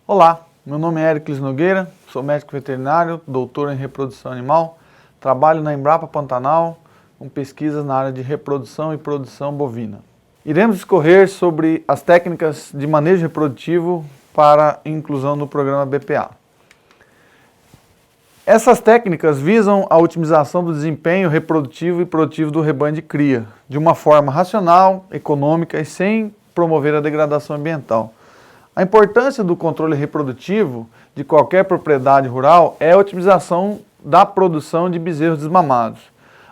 Olá, meu nome é Éricles Nogueira, sou médico veterinário, doutor em reprodução animal, trabalho na Embrapa Pantanal com pesquisas na área de reprodução e produção bovina. Iremos discorrer sobre as técnicas de manejo reprodutivo para inclusão no programa BPA. Essas técnicas visam a otimização do desempenho reprodutivo e produtivo do rebanho de cria, de uma forma racional, econômica e sem promover a degradação ambiental. A importância do controle reprodutivo de qualquer propriedade rural é a otimização da produção de bezerros desmamados.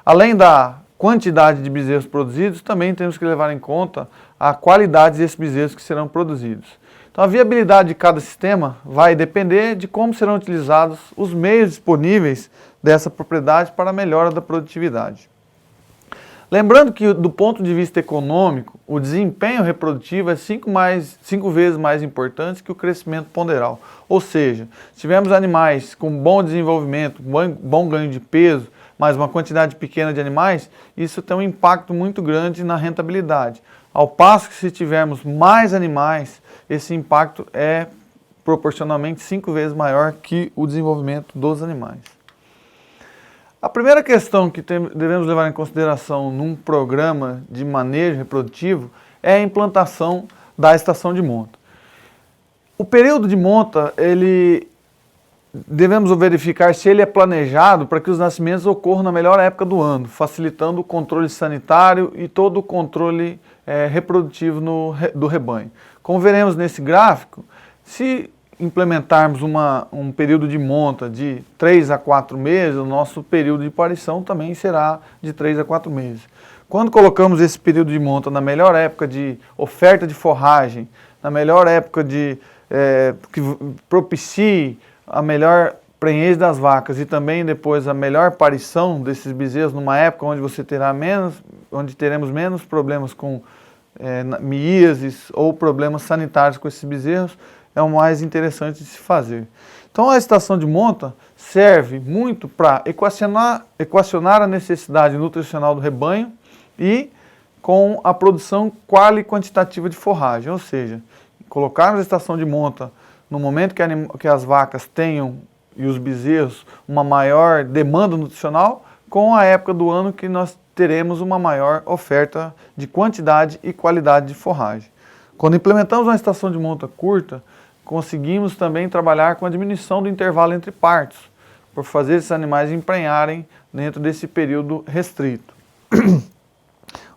Além da quantidade de bezerros produzidos, também temos que levar em conta a qualidade desses bezerros que serão produzidos. Então, a viabilidade de cada sistema vai depender de como serão utilizados os meios disponíveis dessa propriedade para a melhora da produtividade. Lembrando que, do ponto de vista econômico, o desempenho reprodutivo é 5 vezes mais importante que o crescimento ponderal. Ou seja, se tivermos animais com bom desenvolvimento, bom ganho de peso, mas uma quantidade pequena de animais, isso tem um impacto muito grande na rentabilidade. Ao passo que se tivermos mais animais, esse impacto é proporcionalmente 5 vezes maior que o desenvolvimento dos animais. A primeira questão que devemos levar em consideração num programa de manejo reprodutivo é a implantação da estação de monta. O período de monta, devemos verificar se ele é planejado para que os nascimentos ocorram na melhor época do ano, facilitando o controle sanitário e todo o controle reprodutivo do rebanho. Como veremos nesse gráfico, se implementarmos um período de monta de 3 a 4 meses, o nosso período de parição também será de 3 a 4 meses. Quando colocamos esse período de monta na melhor época de oferta de forragem, na melhor época que propicie a melhor prenhez das vacas e também depois a melhor parição desses bezerros numa época onde teremos menos problemas com miíases ou problemas sanitários com esses bezerros, é o mais interessante de se fazer. Então a estação de monta serve muito para equacionar a necessidade nutricional do rebanho e com a produção quali e quantitativa de forragem, ou seja, colocarmos a estação de monta no momento que as vacas tenham e os bezerros uma maior demanda nutricional, com a época do ano que nós teremos uma maior oferta de quantidade e qualidade de forragem. Quando implementamos uma estação de monta curta, conseguimos também trabalhar com a diminuição do intervalo entre partos, por fazer esses animais emprenharem dentro desse período restrito.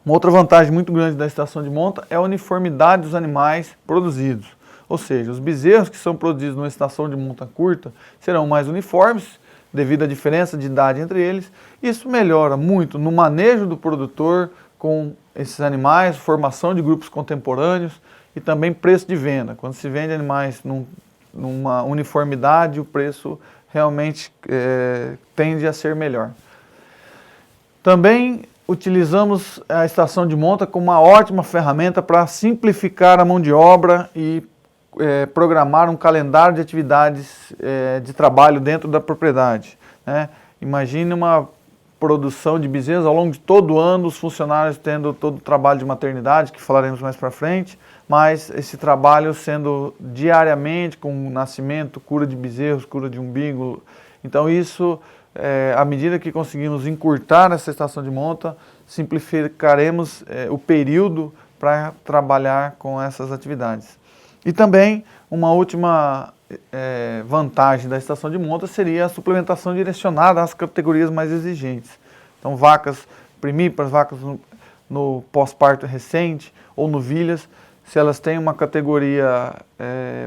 Uma outra vantagem muito grande da estação de monta é a uniformidade dos animais produzidos. Ou seja, os bezerros que são produzidos numa estação de monta curta serão mais uniformes, devido à diferença de idade entre eles. Isso melhora muito no manejo do produtor com esses animais, formação de grupos contemporâneos e também preço de venda. Quando se vende animais numa uniformidade, o preço realmente tende a ser melhor. Também utilizamos a estação de monta como uma ótima ferramenta para simplificar a mão de obra e programar um calendário de atividades de trabalho dentro da propriedade, né? Imagine uma produção de bezerros ao longo de todo o ano, os funcionários tendo todo o trabalho de maternidade, que falaremos mais para frente, mas esse trabalho sendo diariamente com nascimento, cura de bezerros, cura de umbigo. Então isso, à medida que conseguimos encurtar essa estação de monta, simplificaremos o período para trabalhar com essas atividades. E também uma última vantagem da estação de monta seria a suplementação direcionada às categorias mais exigentes. Então vacas primíparas, vacas no pós-parto recente ou novilhas, se elas têm uma categoria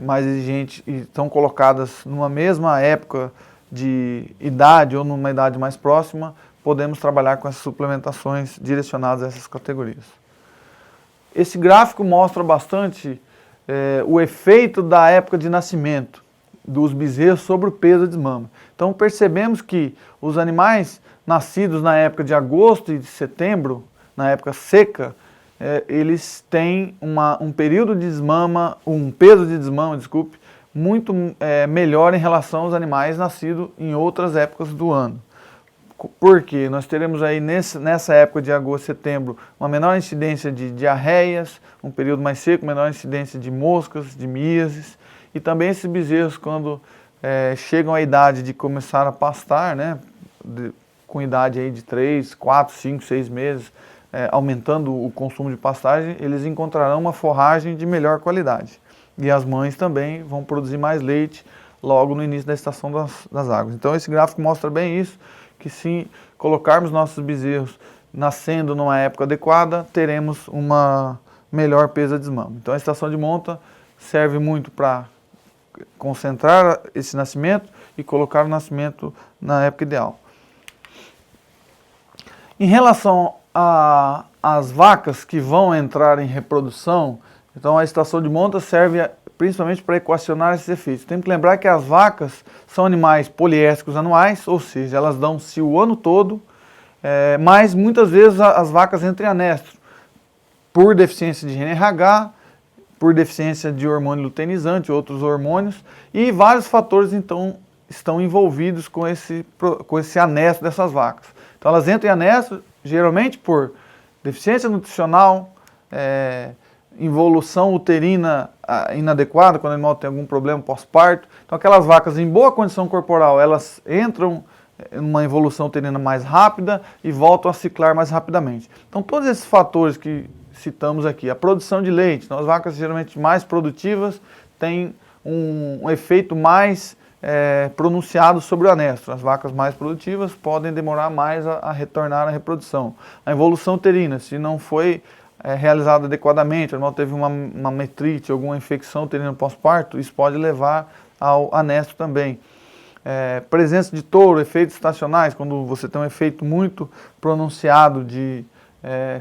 mais exigente e estão colocadas numa mesma época de idade ou numa idade mais próxima, podemos trabalhar com essas suplementações direcionadas a essas categorias. Esse gráfico mostra bastante o efeito da época de nascimento dos bezerros sobre o peso de desmama. Então percebemos que os animais nascidos na época de agosto e de setembro, na época seca, eles têm um período de desmama, um peso de desmama, desculpe, muito melhor em relação aos animais nascidos em outras épocas do ano. Porque nós teremos aí nessa época de agosto e setembro uma menor incidência de diarreias, um período mais seco, menor incidência de moscas, de miíases, E também esses bezerros, quando chegam à idade de começar a pastar, né, com idade aí de 3, 4, 5, 6 meses, aumentando o consumo de pastagem, eles encontrarão uma forragem de melhor qualidade. E as mães também vão produzir mais leite logo no início da estação das águas. Então esse gráfico mostra bem isso, que se colocarmos nossos bezerros nascendo numa época adequada, teremos uma melhor pesa de desmame. Então a estação de monta serve muito para concentrar esse nascimento e colocar o nascimento na época ideal. Em relação às vacas que vão entrar em reprodução, então a estação de monta serve principalmente para equacionar esses efeitos. Tem que lembrar que as vacas são animais poliéstricos anuais, ou seja, elas dão cio o ano todo, mas muitas vezes as vacas entram em anestro por deficiência de GNRH, por deficiência de hormônio luteinizante, outros hormônios, e vários fatores então estão envolvidos com esse anestro dessas vacas. Então elas entram em anestro geralmente por deficiência nutricional, involução uterina inadequada, quando o animal tem algum problema pós-parto. Então aquelas vacas em boa condição corporal, elas entram em uma evolução uterina mais rápida e voltam a ciclar mais rapidamente. Então todos esses fatores que citamos aqui, a produção de leite, então as vacas geralmente mais produtivas têm um efeito mais pronunciado sobre o anestro. As vacas mais produtivas podem demorar mais a retornar à reprodução. A evolução uterina, se não foi realizada adequadamente, o animal teve uma metrite, alguma infecção uterina pós-parto, isso pode levar ao anestro também. Presença de touro, efeitos estacionais, quando você tem um efeito muito pronunciado de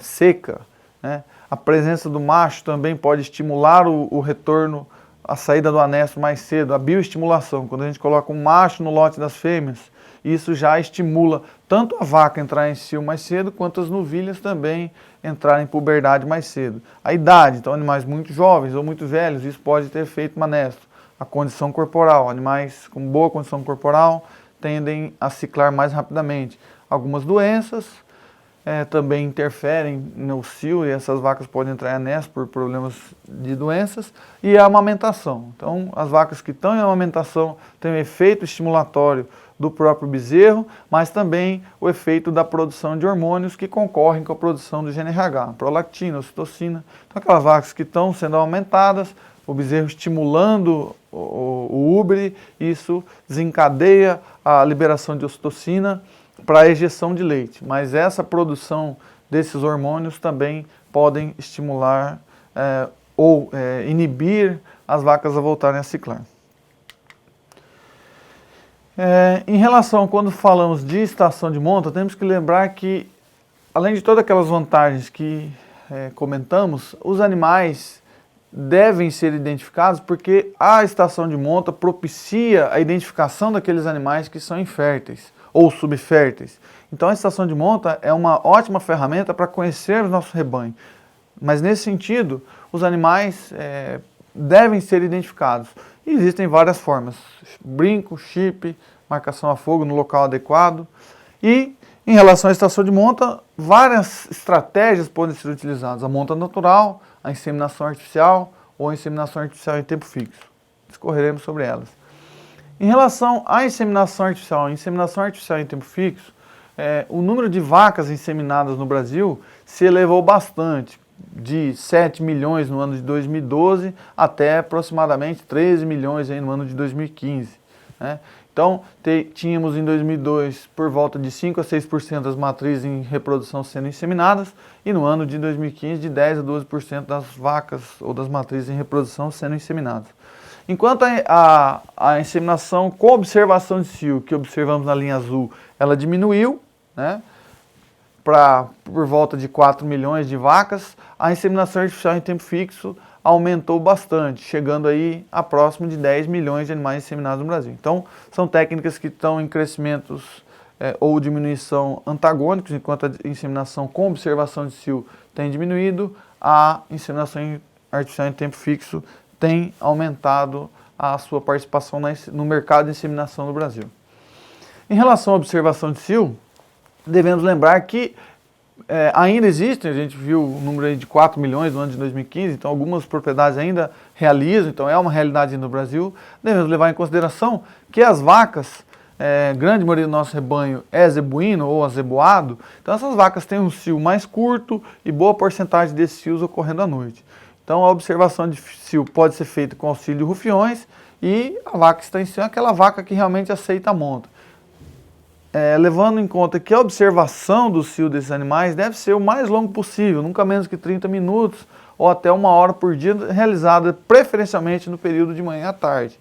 seca, né? A presença do macho também pode estimular o retorno, a saída do anestro mais cedo, a bioestimulação. Quando a gente coloca um macho no lote das fêmeas, isso já estimula tanto a vaca entrar em cio mais cedo, quanto as novilhas também entrarem em puberdade mais cedo. A idade, então animais muito jovens ou muito velhos, isso pode ter efeito no anestro. A condição corporal, animais com boa condição corporal tendem a ciclar mais rapidamente. Algumas doenças também interferem no cio e essas vacas podem entrar em anestro por problemas de doenças. E a amamentação. Então, as vacas que estão em amamentação têm um efeito estimulatório do próprio bezerro, mas também o efeito da produção de hormônios que concorrem com a produção do GNRH, prolactina, ocitocina. Então, aquelas vacas que estão sendo amamentadas, o bezerro estimulando o úbere, isso desencadeia a liberação de ocitocina para a ejeção de leite. Mas essa produção desses hormônios também podem estimular ou inibir as vacas a voltarem a ciclar. Em relação, quando falamos de estação de monta, temos que lembrar que, além de todas aquelas vantagens que comentamos, os animais devem ser identificados porque a estação de monta propicia a identificação daqueles animais que são inférteis ou subférteis. Então a estação de monta é uma ótima ferramenta para conhecer o nosso rebanho. Mas nesse sentido, os animais devem ser identificados. E existem várias formas: brinco, chip, marcação a fogo no local adequado. E em relação à estação de monta, várias estratégias podem ser utilizadas: a monta natural, a inseminação artificial ou a inseminação artificial em tempo fixo. Discorreremos sobre elas. Em relação à inseminação artificial em tempo fixo, o número de vacas inseminadas no Brasil se elevou bastante, de 7 milhões no ano de 2012 até aproximadamente 13 milhões aí no ano de 2015. Né? Então, tínhamos em 2002 por volta de 5 a 6% das matrizes em reprodução sendo inseminadas, e no ano de 2015 de 10 a 12% das vacas ou das matrizes em reprodução sendo inseminadas. Enquanto a inseminação com observação de cio, que observamos na linha azul, ela diminuiu, né, por volta de 4 milhões de vacas, a inseminação artificial em tempo fixo aumentou bastante, chegando aí a próximo de 10 milhões de animais inseminados no Brasil. Então, são técnicas que estão em crescimentos ou diminuição antagônicos. Enquanto a inseminação com observação de cio tem diminuído, a inseminação artificial em tempo fixo tem aumentado a sua participação no mercado de inseminação no Brasil. Em relação à observação de cio, devemos lembrar que ainda existem, a gente viu o número aí de 4 milhões no ano de 2015, então algumas propriedades ainda realizam, então é uma realidade no Brasil. Devemos levar em consideração que as vacas, grande maioria do nosso rebanho é zebuíno ou azeboado, então essas vacas têm um cio mais curto e boa porcentagem desses cios ocorrendo à noite. Então a observação de cio pode ser feita com auxílio de rufiões e a vaca que está em cio é aquela vaca que realmente aceita a monta. Levando em conta que a observação do cio desses animais deve ser o mais longo possível, nunca menos que 30 minutos ou até 1 hora por dia, realizada preferencialmente no período de manhã à tarde.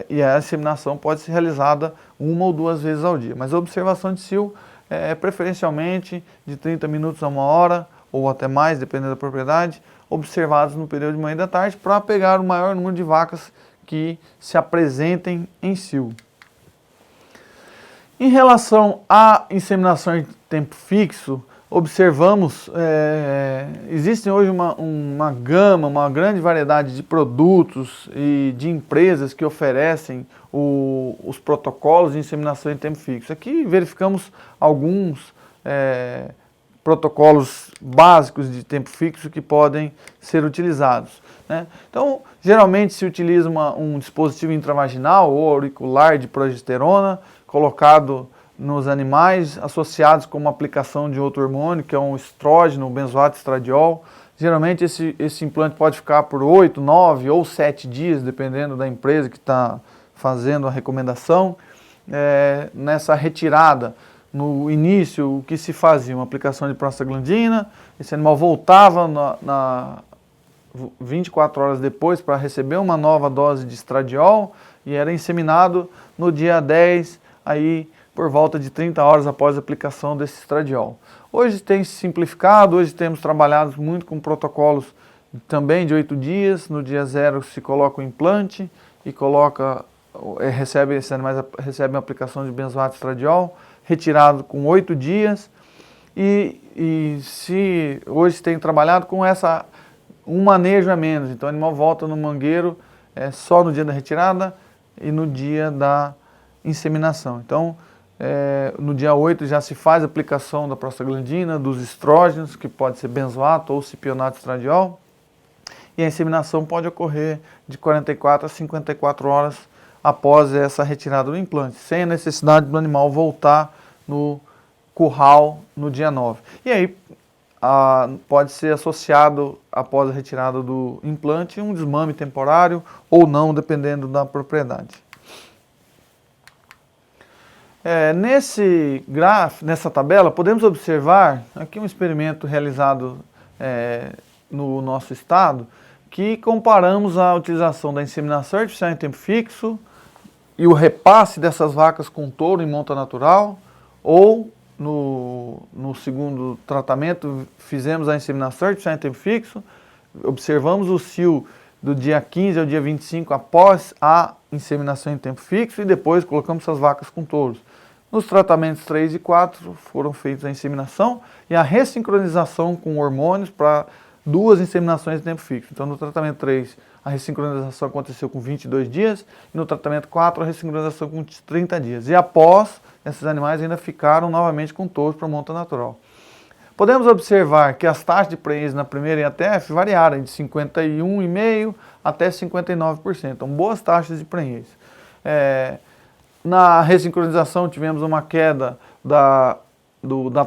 E a inseminação pode ser realizada 1 ou 2 vezes ao dia, mas a observação de cio é preferencialmente de 30 minutos a 1 hora ou até mais, dependendo da propriedade, observados no período de manhã e da tarde para pegar o maior número de vacas que se apresentem em cio. Em relação à inseminação em tempo fixo, observamos, existem hoje uma gama, uma grande variedade de produtos e de empresas que oferecem os protocolos de inseminação em tempo fixo. Aqui verificamos alguns protocolos básicos de tempo fixo que podem ser utilizados, né? Então, geralmente se utiliza um dispositivo intravaginal ou auricular de progesterona, colocado nos animais, associados com uma aplicação de outro hormônio, que é um estrógeno, o benzoato estradiol. Geralmente esse implante pode ficar por 8, 9 ou 7 dias, dependendo da empresa que está fazendo a recomendação. Nessa retirada, no início, o que se fazia? Uma aplicação de prostaglandina, esse animal voltava 24 horas depois para receber uma nova dose de estradiol e era inseminado no dia 10, aí por volta de 30 horas após a aplicação desse estradiol. Hoje tem se simplificado, hoje temos trabalhado muito com protocolos também de 8 dias, no dia 0 se coloca o implante e esses animais recebem a aplicação de benzoato estradiol, retirado com 8 dias, e se hoje tem trabalhado com um manejo a menos, então o animal volta no mangueiro só no dia da retirada e no dia da inseminação. Então, no dia 8 já se faz a aplicação da prostaglandina, dos estrógenos, que pode ser benzoato ou cipionato estradiol, e a inseminação pode ocorrer de 44 a 54 horas após essa retirada do implante, sem a necessidade do animal voltar no curral no dia 9. E aí pode ser associado, após a retirada do implante, um desmame temporário ou não, dependendo da propriedade. Nessa tabela, podemos observar aqui um experimento realizado no nosso estado, que comparamos a utilização da inseminação artificial em tempo fixo e o repasse dessas vacas com touro em monta natural, ou no segundo tratamento fizemos a inseminação artificial em tempo fixo, observamos o cio do dia 15 ao dia 25 após a inseminação em tempo fixo e depois colocamos essas vacas com touros. Nos tratamentos 3 e 4 foram feitos a inseminação e a ressincronização com hormônios para 2 inseminações em tempo fixo. Então no tratamento 3 a ressincronização aconteceu com 22 dias e no tratamento 4 a ressincronização com 30 dias. E após, esses animais ainda ficaram novamente com touros para monta natural. Podemos observar que as taxas de prenhez na primeira IATF variaram de 51,5% até 59%. Então boas taxas de prenhez. Na ressincronização tivemos uma queda da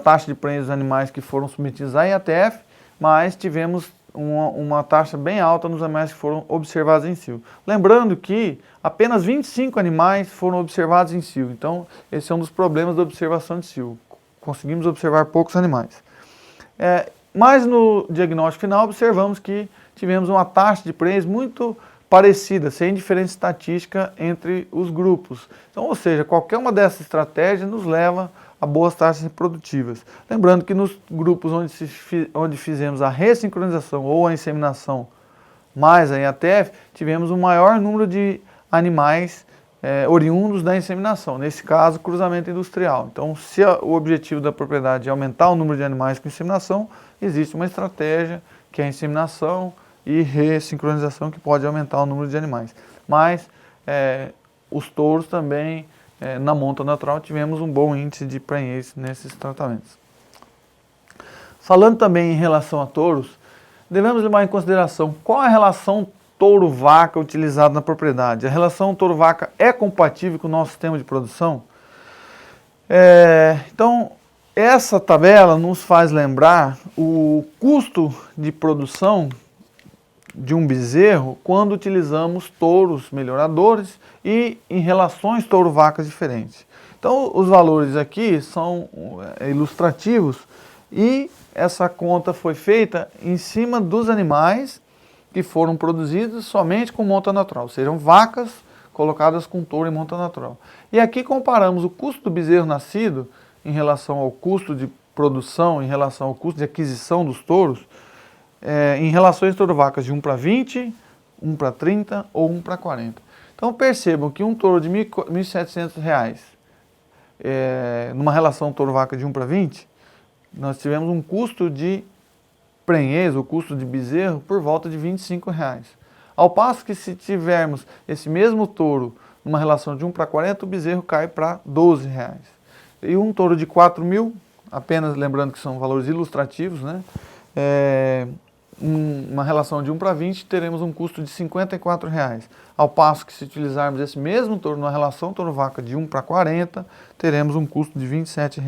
taxa de prenhez dos animais que foram submetidos à IATF, mas tivemos uma taxa bem alta nos animais que foram observados em cio. Lembrando que apenas 25 animais foram observados em cio, então esse é um dos problemas da observação de cio. Conseguimos observar poucos animais. Mas no diagnóstico final observamos que tivemos uma taxa de prenhez muito parecida, sem diferença estatística entre os grupos. Então, ou seja, qualquer uma dessas estratégias nos leva a boas taxas reprodutivas. Lembrando que nos grupos onde fizemos a ressincronização ou a inseminação mais a IATF, tivemos um maior número de animais oriundos da inseminação, nesse caso, cruzamento industrial. Então, se o objetivo da propriedade é aumentar o número de animais com inseminação, existe uma estratégia que é a inseminação e ressincronização, que pode aumentar o número de animais. Mas os touros também, na monta natural, tivemos um bom índice de prenhez nesses tratamentos. Falando também em relação a touros, devemos levar em consideração qual é a relação touro-vaca utilizada na propriedade. A relação touro-vaca é compatível com o nosso sistema de produção? Então, essa tabela nos faz lembrar o custo de produção de um bezerro quando utilizamos touros melhoradores e em relações touro-vacas diferentes. Então, os valores aqui são ilustrativos e essa conta foi feita em cima dos animais que foram produzidos somente com monta natural, sejam vacas colocadas com touro em monta natural. E aqui comparamos o custo do bezerro nascido em relação ao custo de produção, em relação ao custo de aquisição dos touros, em relações touro-vacas de 1 para 20, 1 para 30 ou 1 para 40. Então percebam que um touro de R$ 1.700, numa relação touro-vaca de 1 para 20, nós tivemos um custo de prenhez, o custo de bezerro, por volta de R$ 25. Ao passo que se tivermos esse mesmo touro numa relação de 1 para 40, o bezerro cai para R$ 12. E um touro de 4 mil, apenas lembrando que são valores ilustrativos, né? Uma relação de 1 para 20, teremos um custo de R$ 54. Ao passo que se utilizarmos esse mesmo touro numa relação touro-vaca de 1 para 40, teremos um custo de R$ 27.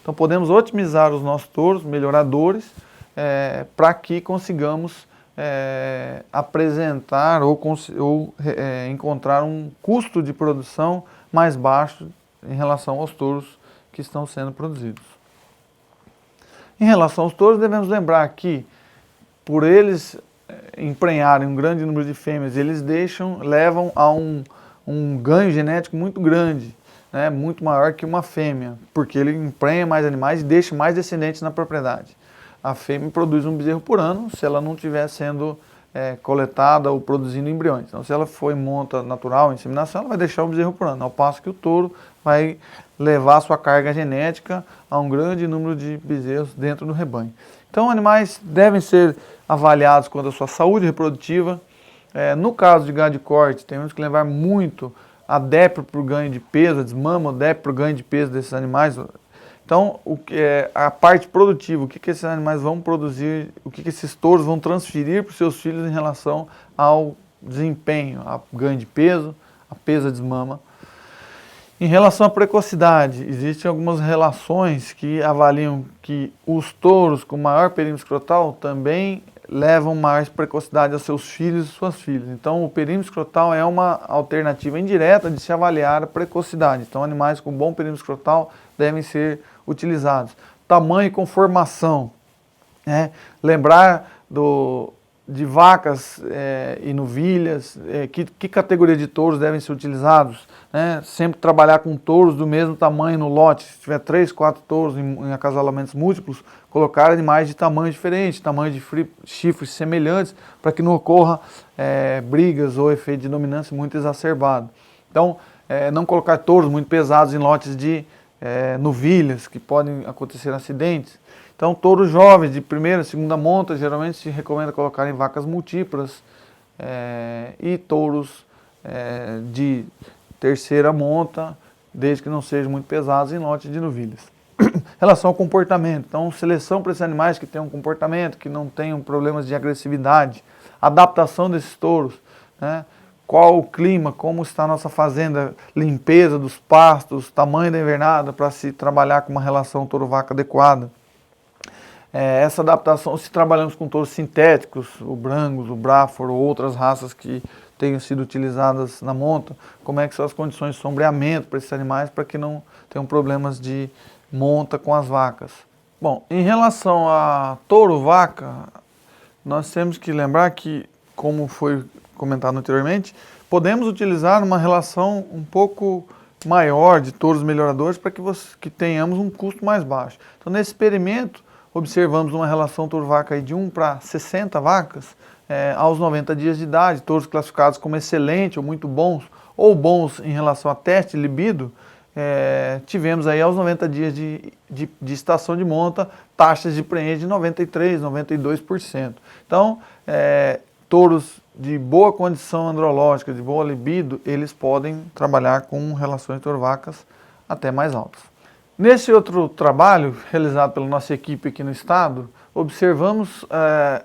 Então podemos otimizar os nossos touros, melhoradores, para que consigamos apresentar ou encontrar um custo de produção mais baixo em relação aos touros que estão sendo produzidos. Em relação aos touros, devemos lembrar que, por eles emprenharem um grande número de fêmeas, eles levam a um ganho genético muito grande, né, muito maior que uma fêmea, porque ele emprenha mais animais e deixa mais descendentes na propriedade. A fêmea produz um bezerro por ano se ela não estiver sendo coletada ou produzindo embriões. Então, se ela for em monta natural, inseminação, ela vai deixar um bezerro por ano, ao passo que o touro vai levar sua carga genética a um grande número de bezerros dentro do rebanho. Então, animais devem ser avaliados quanto à sua saúde reprodutiva. No caso de gado de corte, temos que levar muito a DEP para o ganho de peso, a desmama, o DEP para o ganho de peso desses animais. Então, a parte produtiva, o que esses animais vão produzir, o que esses touros vão transferir para os seus filhos em relação ao desempenho, a ganho de peso, a peso, a desmama. Em relação à precocidade, existem algumas relações que avaliam que os touros com maior perímetro escrotal também levam mais precocidade aos seus filhos e suas filhas. Então, o perímetro escrotal é uma alternativa indireta de se avaliar a precocidade. Então, animais com bom perímetro escrotal devem ser utilizados. Tamanho e conformação. Lembrar de vacas e novilhas, que categoria de touros devem ser utilizados. Sempre trabalhar com touros do mesmo tamanho no lote. Se tiver 3, 4 touros em acasalamentos múltiplos, colocar animais de tamanho diferente, tamanho de chifres semelhantes, para que não ocorra brigas ou efeito de dominância muito exacerbado. Então, não colocar touros muito pesados em lotes de novilhas, que podem acontecer acidentes. Então, touros jovens de primeira, segunda monta, geralmente se recomenda colocar em vacas multíplas e touros de terceira monta, desde que não sejam muito pesados, em lotes de novilhas. Relação ao comportamento, então seleção para esses animais que tenham um comportamento, que não tenham problemas de agressividade, adaptação desses touros, qual o clima, como está a nossa fazenda, limpeza dos pastos, tamanho da invernada para se trabalhar com uma relação touro-vaca adequada. Essa adaptação, se trabalhamos com touros sintéticos, o Brangus, o Braford ou outras raças que tenham sido utilizadas na monta, como é que são as condições de sombreamento para esses animais, para que não tenham problemas de monta com as vacas. Bom, em relação a touro-vaca, nós temos que lembrar que, como foi comentado anteriormente, podemos utilizar uma relação um pouco maior de touros melhoradores para que tenhamos um custo mais baixo. Então, nesse experimento, observamos uma relação touro-vaca de 1 para 60 vacas aos 90 dias de idade, touros classificados como excelente ou muito bons, ou bons em relação a teste libido, tivemos aí aos 90 dias de estação de monta, taxas de prenhez de 93%, 92%. Então, touros de boa condição andrológica, de boa libido, eles podem trabalhar com relações touro-vacas até mais altas. Nesse outro trabalho, realizado pela nossa equipe aqui no estado, observamos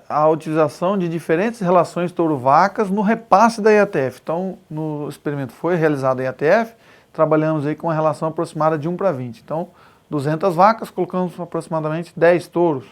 a utilização de diferentes relações touro-vacas no repasse da IATF. Então, no experimento foi realizado a IATF, trabalhamos aí com uma relação aproximada de 1:20. Então, 200 vacas, colocamos aproximadamente 10 touros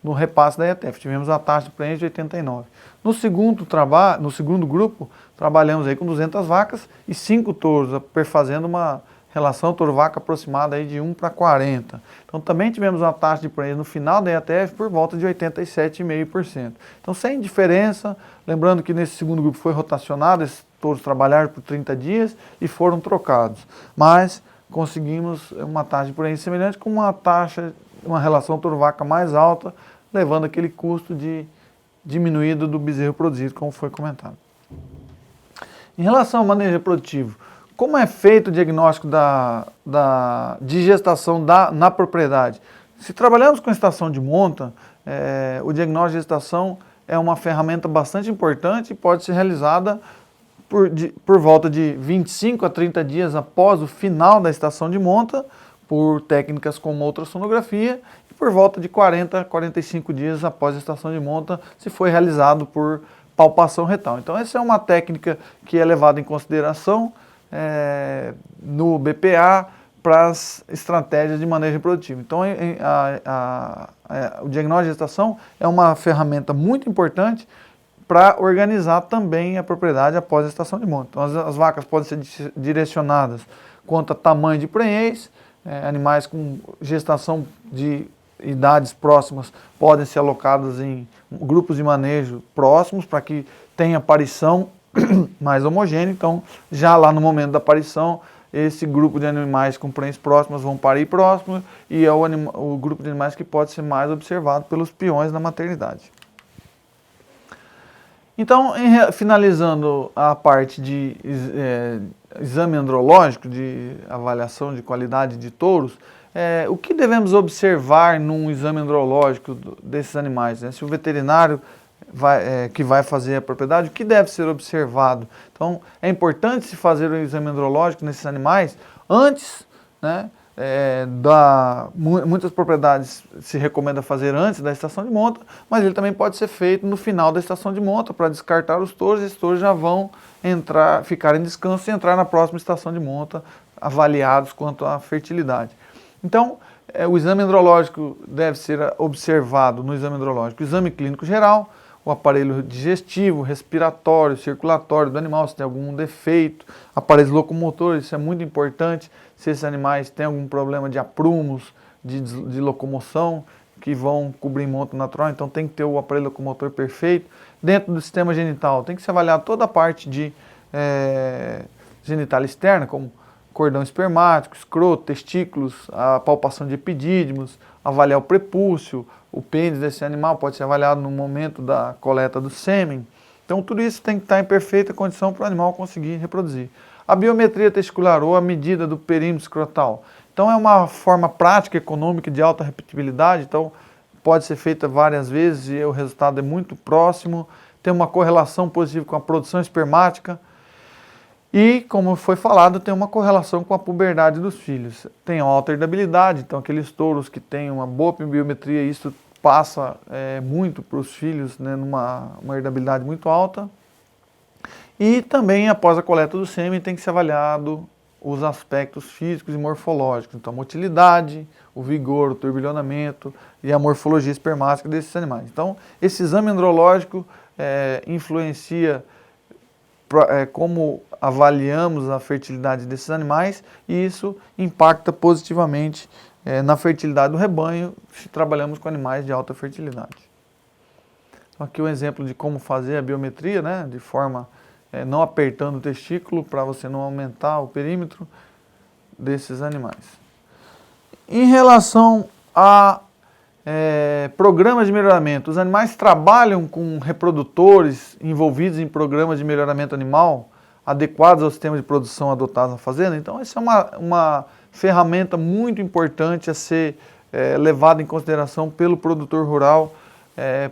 no repasse da IATF. Tivemos a taxa de prenhez de 89. No segundo grupo, trabalhamos aí com 200 vacas e 5 touros, perfazendo uma relação touro-vaca aproximada aí de 1:40. Então também tivemos uma taxa de prenhez no final da IATF por volta de 87,5%. Então sem diferença, lembrando que nesse segundo grupo foi rotacionado, esses touros trabalharam por 30 dias e foram trocados. Mas conseguimos uma taxa de prenhez semelhante com uma relação touro-vaca mais alta, levando aquele custo diminuído do bezerro produzido, como foi comentado. Em relação ao manejo reprodutivo, como é feito o diagnóstico de gestação na propriedade? Se trabalhamos com estação de monta, o diagnóstico de gestação é uma ferramenta bastante importante e pode ser realizada por volta de 25 a 30 dias após o final da estação de monta, por técnicas como ultrassonografia, e por volta de 40 a 45 dias após a estação de monta, se foi realizado por palpação retal. Então essa é uma técnica que é levada em consideração no BPA para as estratégias de manejo reprodutivo. Então o diagnóstico de gestação é uma ferramenta muito importante para organizar também a propriedade após a estação de monta. Então as vacas podem ser direcionadas quanto a tamanho de prenhez, animais com gestação de idades próximas podem ser alocados em grupos de manejo próximos para que tenha aparição mais homogêneo. Então, já lá no momento da aparição, esse grupo de animais com prenhez próximas vão parir próximo e é o grupo de animais que pode ser mais observado pelos peões na maternidade. Então, finalizando a parte de exame andrológico, de avaliação de qualidade de touros, o que devemos observar num exame andrológico desses animais, né? Se o veterinário que vai fazer a propriedade, o que deve ser observado? Então, é importante se fazer o exame andrológico nesses animais antes, né? Muitas propriedades se recomenda fazer antes da estação de monta, mas ele também pode ser feito no final da estação de monta para descartar os touros, e esses touros já vão ficar em descanso e entrar na próxima estação de monta avaliados quanto à fertilidade. Então, o exame andrológico deve ser observado no exame andrológico, o exame clínico geral, o aparelho digestivo, respiratório, circulatório do animal, se tem algum defeito, aparelhos locomotores, isso é muito importante, se esses animais têm algum problema de aprumos, de locomoção, que vão cobrir monta natural, então tem que ter o aparelho locomotor perfeito. Dentro do sistema genital, tem que se avaliar toda a parte de genital externa, como cordão espermático, escroto, testículos, a palpação de epidídimos, avaliar o prepúcio, o pênis desse animal pode ser avaliado no momento da coleta do sêmen. Então tudo isso tem que estar em perfeita condição para o animal conseguir reproduzir. A biometria testicular ou a medida do perímetro escrotal. Então é uma forma prática, econômica de alta repetibilidade, então pode ser feita várias vezes e o resultado é muito próximo, tem uma correlação positiva com a produção espermática. E, como foi falado, tem uma correlação com a puberdade dos filhos. Tem alta herdabilidade, então aqueles touros que têm uma boa biometria, isso passa muito para os filhos, né, numa herdabilidade muito alta. E também, após a coleta do sêmen, tem que ser avaliado os aspectos físicos e morfológicos. Então, a motilidade, o vigor, o turbilhonamento e a morfologia espermática desses animais. Então, esse exame andrológico influencia como avaliamos a fertilidade desses animais, e isso impacta positivamente na fertilidade do rebanho se trabalhamos com animais de alta fertilidade. Então, aqui um exemplo de como fazer a biometria, né, de forma não apertando o testículo para você não aumentar o perímetro desses animais. Em relação a programas de melhoramento, os animais trabalham com reprodutores envolvidos em programas de melhoramento animal adequados ao sistema de produção adotado na fazenda. Então essa é uma ferramenta muito importante a ser levada em consideração pelo produtor rural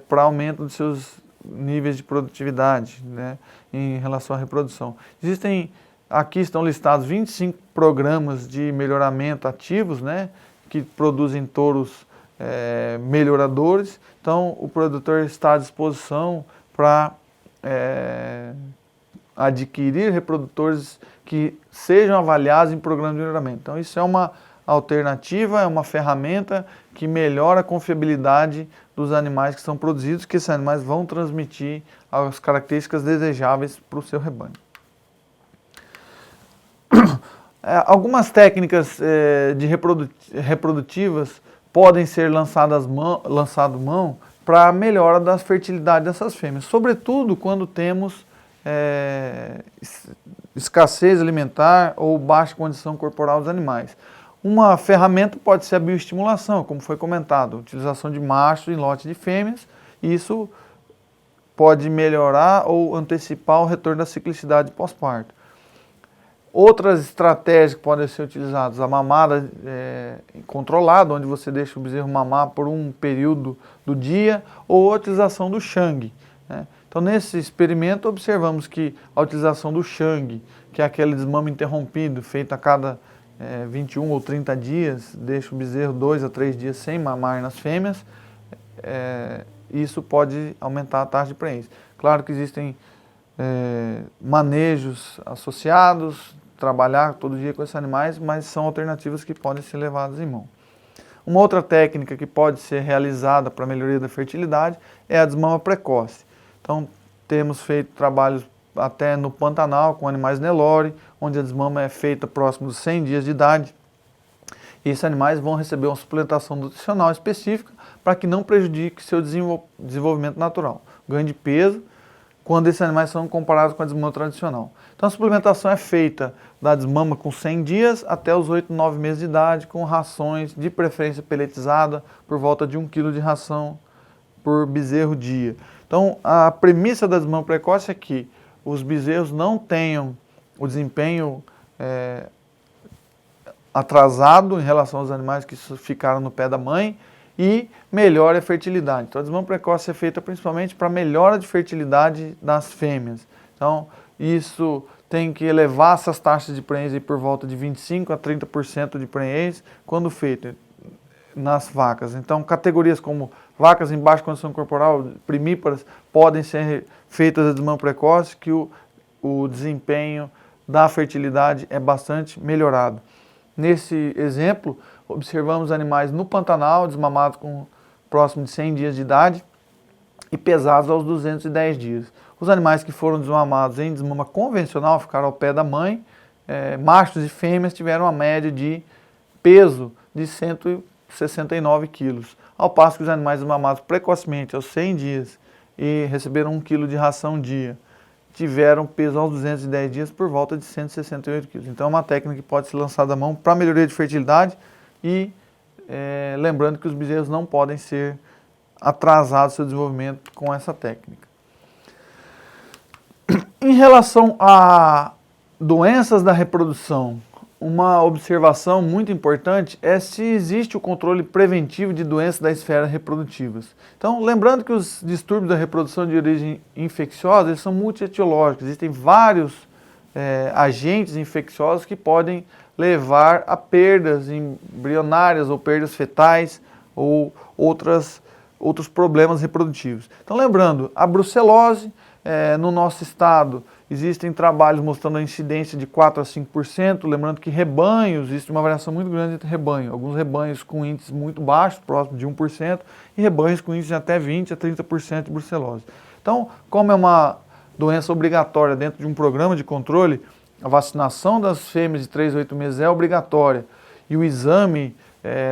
para aumento dos seus níveis de produtividade, né, em relação à reprodução. Aqui estão listados 25 programas de melhoramento ativos, né, que produzem touros melhoradores. Então, o produtor está à disposição para adquirir reprodutores que sejam avaliados em programa de melhoramento. Então, isso é uma alternativa, é uma ferramenta que melhora a confiabilidade dos animais que são produzidos, que esses animais vão transmitir as características desejáveis para o seu rebanho. Algumas técnicas reprodutivas podem ser lançado mão para a melhora da fertilidade dessas fêmeas, sobretudo quando temos escassez alimentar ou baixa condição corporal dos animais. Uma ferramenta pode ser a bioestimulação, como foi comentado, a utilização de machos em lote de fêmeas. Isso pode melhorar ou antecipar o retorno da ciclicidade pós-parto. Outras estratégias que podem ser utilizadas, a mamada controlada, onde você deixa o bezerro mamar por um período do dia, ou a utilização do Chang, né? Então, nesse experimento, observamos que a utilização do Chang, que é aquele desmame interrompido, feito a cada 21 ou 30 dias, deixa o bezerro 2 a 3 dias sem mamar nas fêmeas, isso pode aumentar a taxa de prenhez. Claro que existem manejos associados, trabalhar todo dia com esses animais, mas são alternativas que podem ser levadas em mão. Uma outra técnica que pode ser realizada para a melhoria da fertilidade é a desmama precoce. Então, temos feito trabalhos até no Pantanal com animais Nelore, onde a desmama é feita próximo dos 100 dias de idade. E esses animais vão receber uma suplementação nutricional específica para que não prejudique seu desenvolvimento natural, ganho de peso, quando esses animais são comparados com a desmama tradicional. Então, a suplementação é feita da desmama com 100 dias até os 8, 9 meses de idade, com rações de preferência peletizada, por volta de 1 kg de ração por bezerro dia. Então, a premissa da desmama precoce é que os bezerros não tenham o desempenho atrasado em relação aos animais que ficaram no pé da mãe e melhore a fertilidade. Então, a desmama precoce é feita principalmente para melhora de fertilidade das fêmeas. Então, isso tem que elevar essas taxas de prenhez por volta de 25% a 30% de prenhez quando feito nas vacas. Então, categorias como vacas em baixa condição corporal, primíparas, podem ser feitas a desmama precoce, que o desempenho da fertilidade é bastante melhorado. Nesse exemplo, observamos animais no Pantanal, desmamados com próximo de 100 dias de idade e pesados aos 210 dias. Os animais que foram desmamados em desmama convencional ficaram ao pé da mãe, machos e fêmeas tiveram uma média de peso de 169 quilos, ao passo que os animais desmamados precocemente aos 100 dias e receberam 1 kg de ração dia, tiveram peso aos 210 dias por volta de 168 quilos. Então, é uma técnica que pode ser lançada à mão para melhoria de fertilidade e lembrando que os bezerros não podem ser atrasados no seu desenvolvimento com essa técnica. Em relação a doenças da reprodução, uma observação muito importante é se existe o controle preventivo de doenças da esfera reprodutivas. Então, lembrando que os distúrbios da reprodução de origem infecciosa eles são multietiológicos, existem vários agentes infecciosos que podem levar a perdas embrionárias ou perdas fetais ou outros problemas reprodutivos. Então, lembrando, a brucelose, no nosso estado, existem trabalhos mostrando a incidência de 4 a 5%, lembrando que rebanhos, existe uma variação muito grande entre rebanhos. Alguns rebanhos com índices muito baixos, próximo de 1%, e rebanhos com índices de até 20 a 30% de brucelose. Então, como é uma doença obrigatória dentro de um programa de controle, a vacinação das fêmeas de 3 a 8 meses é obrigatória e o exame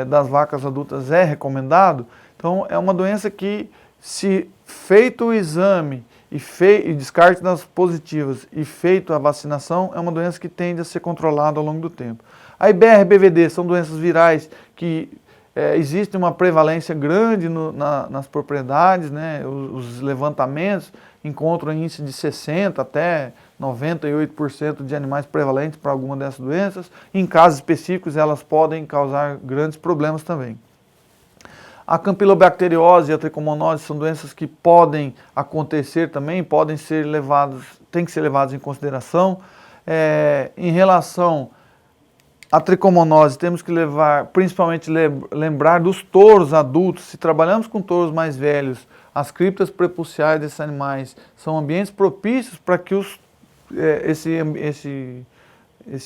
das vacas adultas é recomendado. Então, é uma doença que, se feito o exame e descarte das positivas e feito a vacinação, é uma doença que tende a ser controlada ao longo do tempo. A IBR e BVD são doenças virais que existe uma prevalência grande nas propriedades, né? Os levantamentos encontram índice de 60% até 98% de animais prevalentes para alguma dessas doenças. Em casos específicos, elas podem causar grandes problemas também. A campilobacteriose e a tricomonose são doenças que podem acontecer também, têm que ser levadas em consideração. Em relação A tricomonose temos que principalmente lembrar dos touros adultos. Se trabalhamos com touros mais velhos, as criptas prepulciais desses animais são ambientes propícios para que esse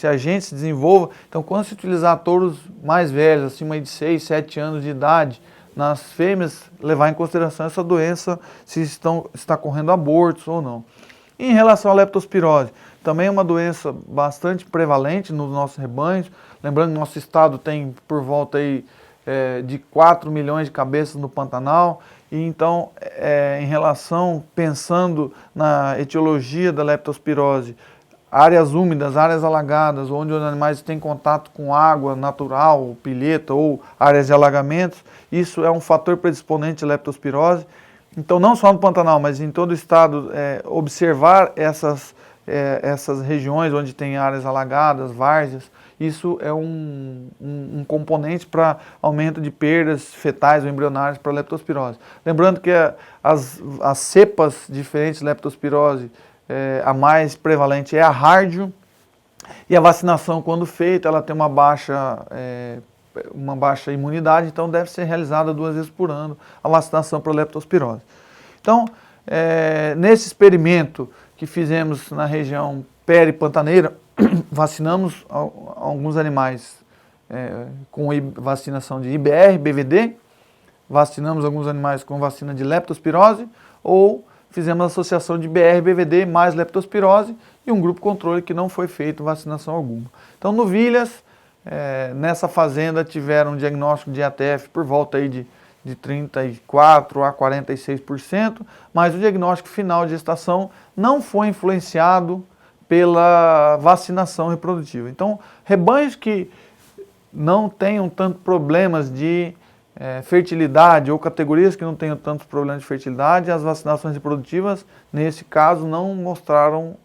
agente se desenvolva. Então, quando se utilizar touros mais velhos, acima de 6, 7 anos de idade, nas fêmeas, levar em consideração essa doença, se está correndo abortos ou não. E em relação à leptospirose, também é uma doença bastante prevalente nos nossos rebanhos. Lembrando que nosso estado tem por volta aí, de 4 milhões de cabeças no Pantanal. E então, em relação, pensando na etiologia da leptospirose, áreas úmidas, áreas alagadas, onde os animais têm contato com água natural, pilheta ou áreas de alagamentos, isso é um fator predisponente de leptospirose. Então, não só no Pantanal, mas em todo o estado, observar essas regiões onde tem áreas alagadas, várzeas, isso é um componente para aumento de perdas fetais ou embrionárias para leptospirose. Lembrando que as cepas diferentes de leptospirose, a mais prevalente é a Hardio, e a vacinação, quando feita, ela tem uma baixa imunidade, então deve ser realizada 2 vezes por ano a vacinação para leptospirose. Então, nesse experimento que fizemos na região peripantaneira, vacinamos alguns animais com vacinação de IBR, BVD, vacinamos alguns animais com vacina de leptospirose, ou fizemos associação de IBR, BVD mais leptospirose, e um grupo controle que não foi feito vacinação alguma. Então, novilhas, nessa fazenda tiveram um diagnóstico de ATF por volta aí de 34% a 46%, mas o diagnóstico final de gestação não foi influenciado pela vacinação reprodutiva. Então, rebanhos que não tenham tanto problemas de fertilidade ou categorias que não tenham tantos problemas de fertilidade, as vacinações reprodutivas, nesse caso, não mostraram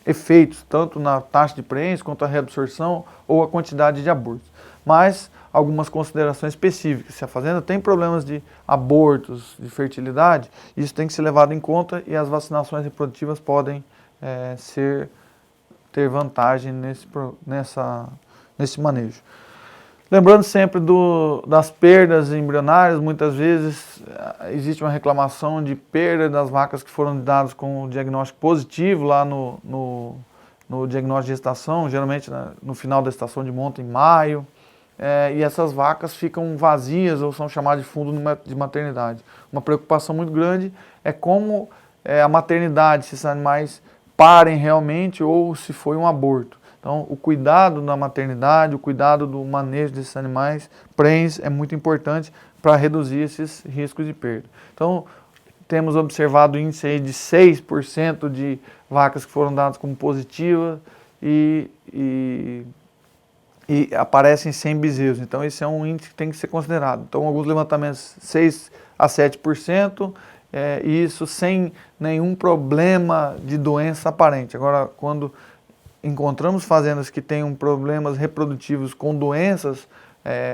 efeitos, tanto na taxa de preenche, quanto a reabsorção ou a quantidade de abortos. Mas algumas considerações específicas. Se a fazenda tem problemas de abortos, de fertilidade, isso tem que ser levado em conta e as vacinações reprodutivas podem ter vantagem nesse manejo. Lembrando sempre das perdas embrionárias, muitas vezes existe uma reclamação de perda das vacas que foram dadas com o diagnóstico positivo lá no diagnóstico de gestação, geralmente no final da estação de monta em maio, e essas vacas ficam vazias ou são chamadas de fundo de maternidade. Uma preocupação muito grande é como a maternidade, se esses animais parem realmente ou se foi um aborto. Então, o cuidado da maternidade, o cuidado do manejo desses animais prens é muito importante para reduzir esses riscos de perda. Então, temos observado índice aí de 6% de vacas que foram dadas como positivas e aparecem sem bezerros. Então, esse é um índice que tem que ser considerado. Então, alguns levantamentos 6 a 7%, e isso sem nenhum problema de doença aparente. Agora, quando encontramos fazendas que tenham problemas reprodutivos com doenças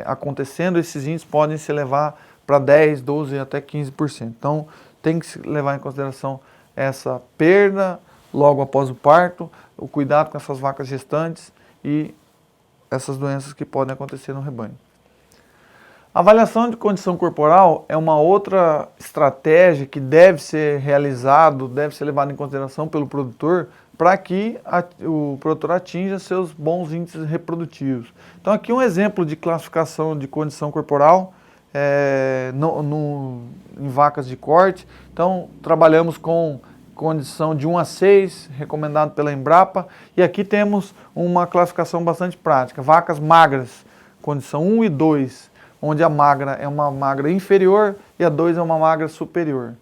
acontecendo, esses índices podem se levar para 10, 12 até 15%. Então, tem que se levar em consideração essa perda logo após o parto, o cuidado com essas vacas gestantes e essas doenças que podem acontecer no rebanho. A avaliação de condição corporal é uma outra estratégia que deve ser levada em consideração pelo produtor para que o produtor atinja seus bons índices reprodutivos. Então aqui um exemplo de classificação de condição corporal em vacas de corte. Então trabalhamos com condição de 1 a 6, recomendado pela Embrapa, e aqui temos uma classificação bastante prática. Vacas magras, condição 1 e 2, onde a magra é uma magra inferior e a 2 é uma magra superior.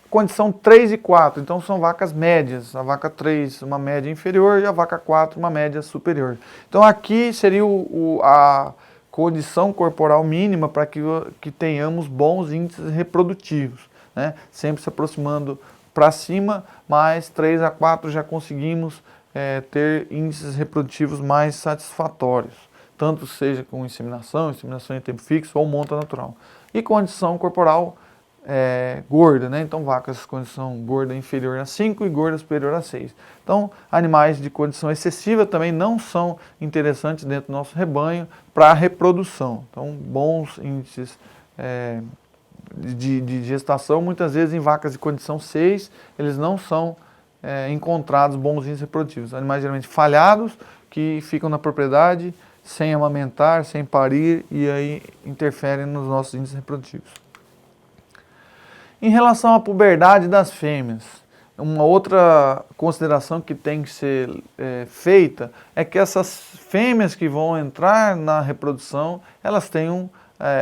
Condição 3 e 4, então são vacas médias. A vaca 3, uma média inferior, e a vaca 4, uma média superior. Então aqui seria a condição corporal mínima para que tenhamos bons índices reprodutivos, né? Sempre se aproximando para cima, mas 3 a 4 já conseguimos ter índices reprodutivos mais satisfatórios, tanto seja com inseminação em tempo fixo ou monta natural. E condição corporal gorda, né? Então vacas com condição gorda inferior a 5 e gorda superior a 6. Então animais de condição excessiva também não são interessantes dentro do nosso rebanho para reprodução. Então bons índices de gestação, muitas vezes em vacas de condição 6, eles não são encontrados bons índices reprodutivos. Animais geralmente falhados que ficam na propriedade sem amamentar, sem parir e aí interferem nos nossos índices reprodutivos. Em relação à puberdade das fêmeas, uma outra consideração que tem que ser feita é que essas fêmeas que vão entrar na reprodução, elas tenham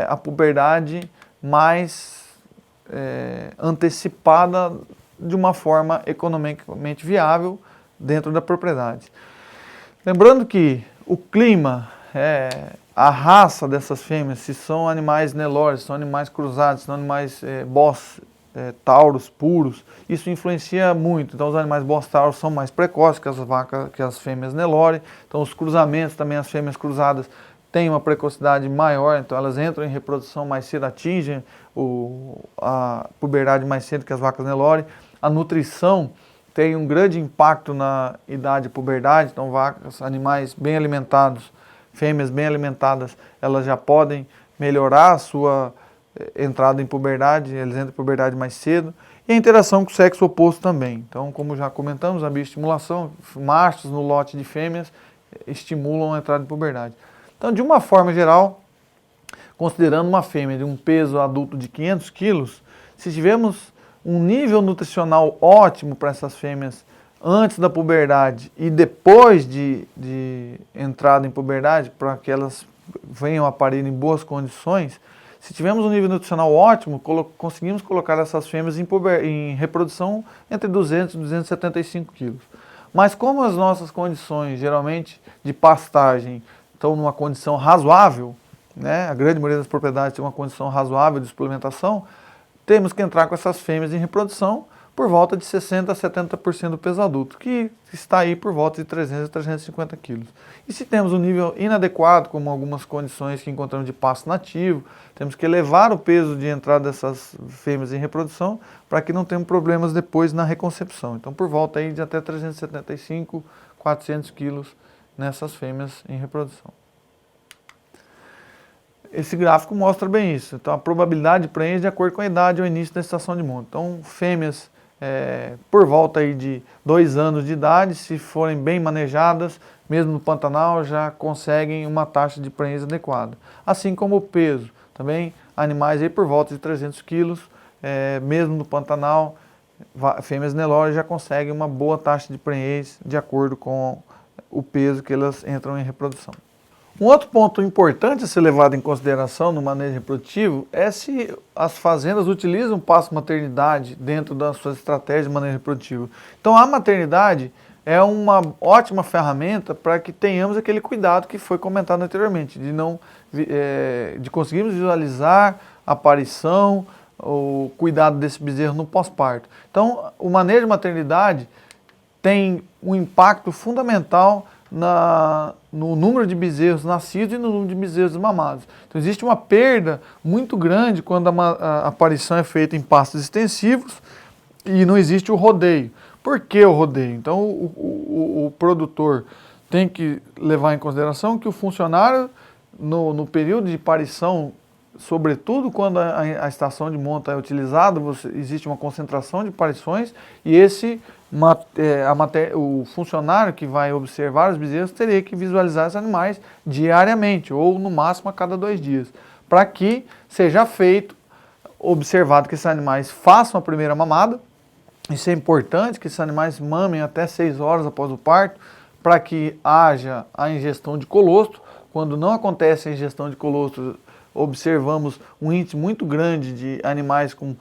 a puberdade mais antecipada de uma forma economicamente viável dentro da propriedade. Lembrando que o clima, a raça dessas fêmeas, se são animais Nelore, se são animais cruzados, se são animais Bos Taurus puros, isso influencia muito. Então os animais Bos Taurus são mais precoces que as fêmeas Nelore. Então os cruzamentos também, as fêmeas cruzadas têm uma precocidade maior, então elas entram em reprodução mais cedo, atingem a puberdade mais cedo que as vacas Nelore. A nutrição tem um grande impacto na idade de puberdade, então vacas, animais bem alimentados, fêmeas bem alimentadas, elas já podem melhorar a sua entrada em puberdade, eles entram em puberdade mais cedo. E a interação com o sexo oposto também. Então, como já comentamos, a bioestimulação, machos no lote de fêmeas estimulam a entrada em puberdade. Então, de uma forma geral, considerando uma fêmea de um peso adulto de 500 quilos, se tivermos um nível nutricional ótimo para essas fêmeas antes da puberdade e depois de entrada em puberdade, para que elas venham a parir em boas condições, se tivermos um nível nutricional ótimo, conseguimos colocar essas fêmeas em reprodução entre 200 e 275 quilos. Mas como as nossas condições, geralmente, de pastagem estão numa condição razoável, né? A grande maioria das propriedades tem uma condição razoável de suplementação, temos que entrar com essas fêmeas em reprodução por volta de 60% a 70% do peso adulto, que está aí por volta de 300 a 350 quilos. E se temos um nível inadequado, como algumas condições que encontramos de pasto nativo, temos que elevar o peso de entrada dessas fêmeas em reprodução para que não tenhamos problemas depois na reconcepção. Então, por volta aí de até 375, 400 quilos nessas fêmeas em reprodução. Esse gráfico mostra bem isso. Então, a probabilidade de prenhez de acordo com a idade ou início da estação de monta. Então, fêmeas por volta aí de 2 anos de idade, se forem bem manejadas, mesmo no Pantanal, já conseguem uma taxa de prenhez adequada. Assim como o peso. Também animais aí por volta de 300 quilos, mesmo no Pantanal, fêmeas Nelore já conseguem uma boa taxa de prenhez de acordo com o peso que elas entram em reprodução. Um outro ponto importante a ser levado em consideração no manejo reprodutivo é se as fazendas utilizam pasto-maternidade dentro das suas estratégias de manejo reprodutivo. Então a maternidade é uma ótima ferramenta para que tenhamos aquele cuidado que foi comentado anteriormente, de conseguirmos visualizar a aparição, o cuidado desse bezerro no pós-parto. Então o manejo de maternidade tem um impacto fundamental no número de bezerros nascidos e no número de bezerros mamados. Então existe uma perda muito grande quando a aparição é feita em pastos extensivos e não existe o rodeio. Por que o rodeio? Então o produtor tem que levar em consideração que o funcionário no período de parição, sobretudo quando a estação de monta é utilizada, existe uma concentração de parições e o funcionário que vai observar os bezerros teria que visualizar esses animais diariamente ou no máximo a cada 2 dias, para que seja observado que esses animais façam a primeira mamada. Isso é importante, que esses animais mamem até 6 horas após o parto, para que haja a ingestão de colostro. Quando não acontece a ingestão de colostro, observamos um índice muito grande de animais com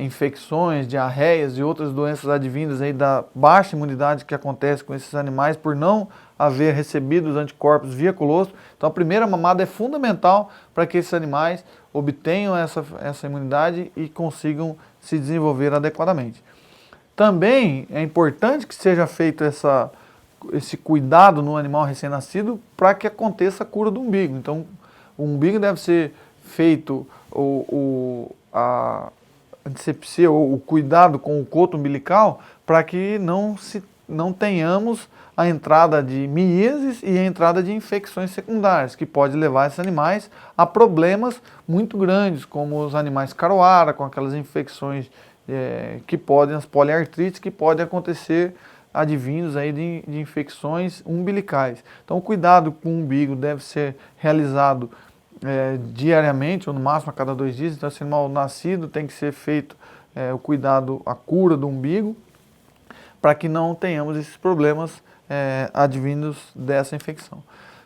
infecções, diarreias e outras doenças advindas aí da baixa imunidade que acontece com esses animais por não haver recebido os anticorpos via colostro. Então a primeira mamada é fundamental para que esses animais obtenham essa imunidade e consigam se desenvolver adequadamente. Também é importante que seja feito esse cuidado no animal recém-nascido para que aconteça a cura do umbigo. Então o umbigo deve ser feito, antisepsia ou o cuidado com o coto umbilical para que não tenhamos a entrada de miíases e a entrada de infecções secundárias, que pode levar esses animais a problemas muito grandes, como os animais caroara, com aquelas infecções que podem, as poliartrites, que podem acontecer advindos aí de infecções umbilicais. Então o cuidado com o umbigo deve ser realizado diariamente, ou no máximo a cada 2 dias. Então esse animal nascido tem que ser feito o cuidado, a cura do umbigo, para que não tenhamos esses problemas advindos dessa infecção.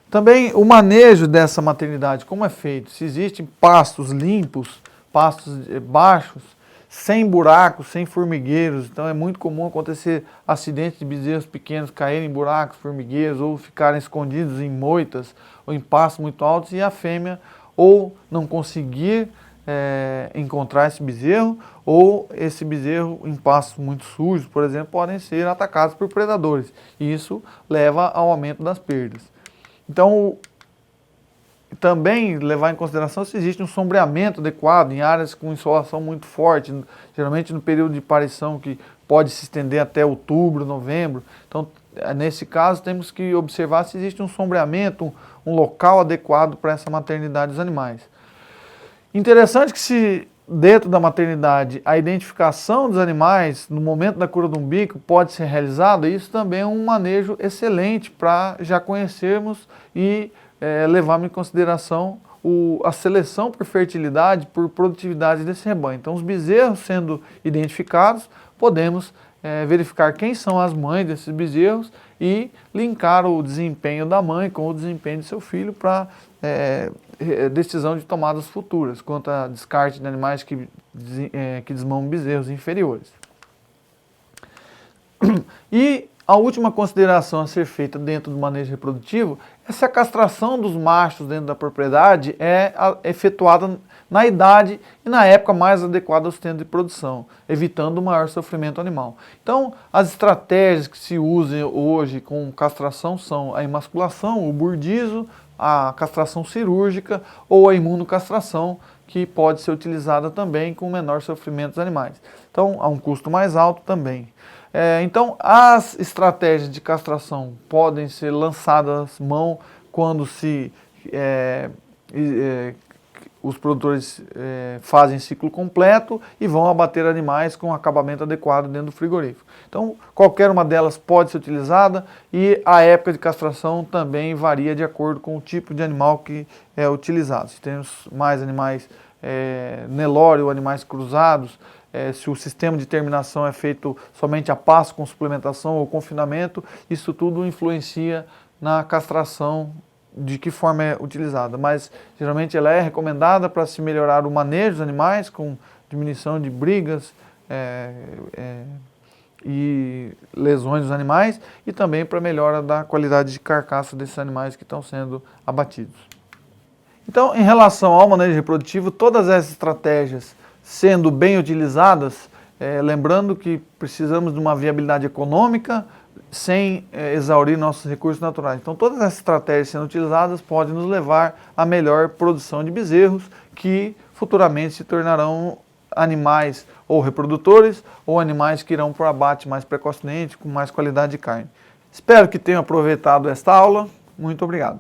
Também o manejo dessa maternidade, como é feito? Se existem pastos limpos, pastos baixos, sem buracos, sem formigueiros. Então é muito comum acontecer acidentes de bezerros pequenos caírem em buracos, formigueiros, ou ficarem escondidos em moitas ou em pastos muito altos, e a fêmea ou não conseguir encontrar esse bezerro, ou esse bezerro em pastos muito sujos, por exemplo, podem ser atacados por predadores. E isso leva ao aumento das perdas. Então, também levar em consideração se existe um sombreamento adequado em áreas com insolação muito forte, geralmente no período de parição, que pode se estender até outubro, novembro. Então, nesse caso, temos que observar se existe um sombreamento, um local adequado para essa maternidade dos animais. Interessante que, se dentro da maternidade a identificação dos animais no momento da cura do umbigo pode ser realizada, isso também é um manejo excelente para já conhecermos e levarmos em consideração a seleção por fertilidade, por produtividade desse rebanho. Então, os bezerros sendo identificados, podemos verificar quem são as mães desses bezerros e linkar o desempenho da mãe com o desempenho de seu filho para decisão de tomadas futuras, quanto a descarte de animais que desmamam bezerros inferiores. E a última consideração a ser feita dentro do manejo reprodutivo é se a castração dos machos dentro da propriedade é efetuada na idade e na época mais adequada aos tempos de produção, evitando o maior sofrimento animal. Então, as estratégias que se usam hoje com castração são a emasculação, o burdizo, a castração cirúrgica ou a imunocastração, que pode ser utilizada também com menor sofrimento dos animais. Então, há um custo mais alto também. Então, as estratégias de castração podem ser lançadas mão quando os produtores fazem ciclo completo e vão abater animais com acabamento adequado dentro do frigorífico. Então, qualquer uma delas pode ser utilizada, e a época de castração também varia de acordo com o tipo de animal que é utilizado. Se temos mais animais Nelore ou animais cruzados, se o sistema de terminação é feito somente a pasto com suplementação ou confinamento, isso tudo influencia na castração, de que forma é utilizada. Mas geralmente ela é recomendada para se melhorar o manejo dos animais, com diminuição de brigas e lesões dos animais, e também para melhora da qualidade de carcaça desses animais que estão sendo abatidos. Então, em relação ao manejo reprodutivo, todas essas estratégias sendo bem utilizadas, lembrando que precisamos de uma viabilidade econômica sem exaurir nossos recursos naturais. Então, todas essas estratégias sendo utilizadas podem nos levar à melhor produção de bezerros, que futuramente se tornarão animais ou reprodutores, ou animais que irão para o abate mais precocemente, com mais qualidade de carne. Espero que tenham aproveitado esta aula. Muito obrigado.